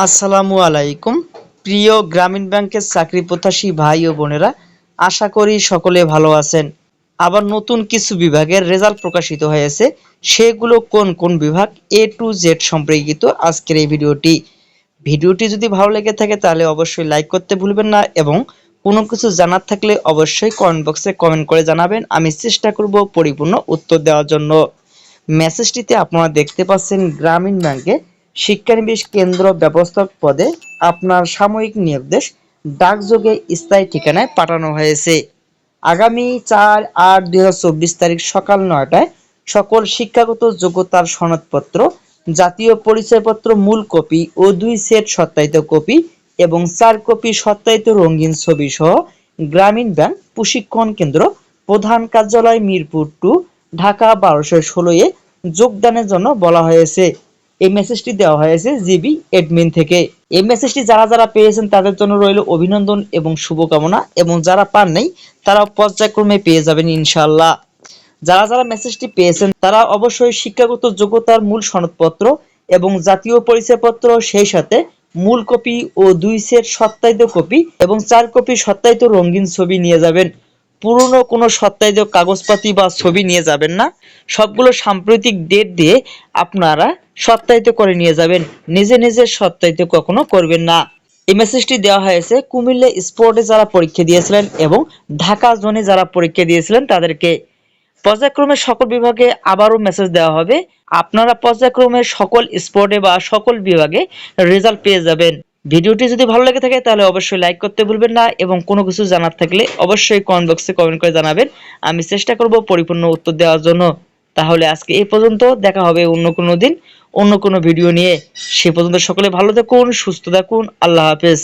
আসসালামু আলাইকুম। প্রিয় গ্রামীণ ব্যাংকের চাকরি প্রত্যাশী ভাই ও বোনেরা, আশা করি সকলে ভালো আছেন। আবার নতুন কিছু বিভাগের রেজাল্ট প্রকাশিত হয়েছে, সেগুলো কোন কোন বিভাগ এ টু জেড সম্পর্কিত আজকের এই ভিডিওটি যদি ভালো লেগে থাকে তাহলে অবশ্যই লাইক করতে ভুলবেন না, এবং কোনো কিছু জানার থাকলে অবশ্যই কমেন্ট বক্সে কমেন্ট করে জানাবেন। আমি চেষ্টা করব পরিপূর্ণ উত্তর দেওয়ার জন্য। মেসেজটিতে আপনারা দেখতে পাচ্ছেন গ্রামীণ ব্যাংকে শিক্ষানবিশ কেন্দ্র ব্যবস্থাপক পদে আপনার সাময়িক নিয়োগদেশ ডাকযোগে স্থায়ী ঠিকানায় পাঠানো হয়েছে। আগামী 4-8-2024 তারিখ সকাল 9টায় সকল শিক্ষাগত যোগ্যতার সনদপত্র, জাতীয় পরিচয়পত্র মূল কপি ও 2 সেট সত্যায়িত কপি এবং 4 কপি সত্যায়িত রঙিন ছবি সহ গ্রামীণ ব্যাংক প্রশিক্ষণ কেন্দ্র, প্রধান কার্যালয়, মিরপুর 2, ঢাকা 1216 এ যোগদানের জন্য বলা হয়েছে। এই মেসেজটি দেওয়া হয়েছে জিবি এডমিন থেকে। এই মেসেজটি যারা যারা পেয়েছেন তাদের জন্য রইল অভিনন্দন এবং শুভকামনা, এবং যারা পান নাই তারা পর্যায়ক্রমে পেয়ে যাবেন ইনশাআল্লাহ। যারা যারা মেসেজটি পেয়েছেন তারা অবশ্যই শিক্ষাগত যোগ্যতার মূল সনদপত্র এবং জাতীয় পরিচয়পত্র, সেই সাথে মূল কপি ও 2 সেট সত্যায়িত কপি এবং 4 কপি সত্যায়িত রঙিন ছবি নিয়ে যাবেন। পুরনো কোনো সত্যায়িত কাগজপাতি বা ছবি নিয়ে যাবেন না। সবগুলো সাম্প্রতিক ডেট দিয়ে আপনারা সত্যায়িত করে নিয়ে যাবেন। নিজে নিজে সত্যায়িত কখনো করবেন না। এই মেসেজটি দেওয়া হয়েছে কুমিল্লা স্পোর্টে যারা পরীক্ষা দিয়েছিলেন এবং ঢাকা জোনে যারা পরীক্ষা দিয়েছিলেন তাদেরকে। পর্যায়ক্রমে সকল বিভাগে আবারও মেসেজ দেওয়া হবে। আপনারা পর্যায়ক্রমে সকল স্পোর্টে বা সকল বিভাগে রেজাল্ট পেয়ে যাবেন। ভিডিওটি যদি ভালো লেগে থাকে তাহলে অবশ্যই লাইক করতে ভুলবেন না, এবং কোনো কিছু জানার থাকলে অবশ্যই কমেন্ট বক্সে কমেন্ট করে জানাবেন। আমি চেষ্টা করব পরিপূর্ণ উত্তর দেওয়ার জন্য। তাহলে আজকে এই পর্যন্ত, দেখা হবে অন্য কোনো দিন অন্য কোনো ভিডিও নিয়ে। সে পর্যন্ত সকলে ভালো থাকুন, সুস্থ থাকুন। আল্লাহ হাফেজ।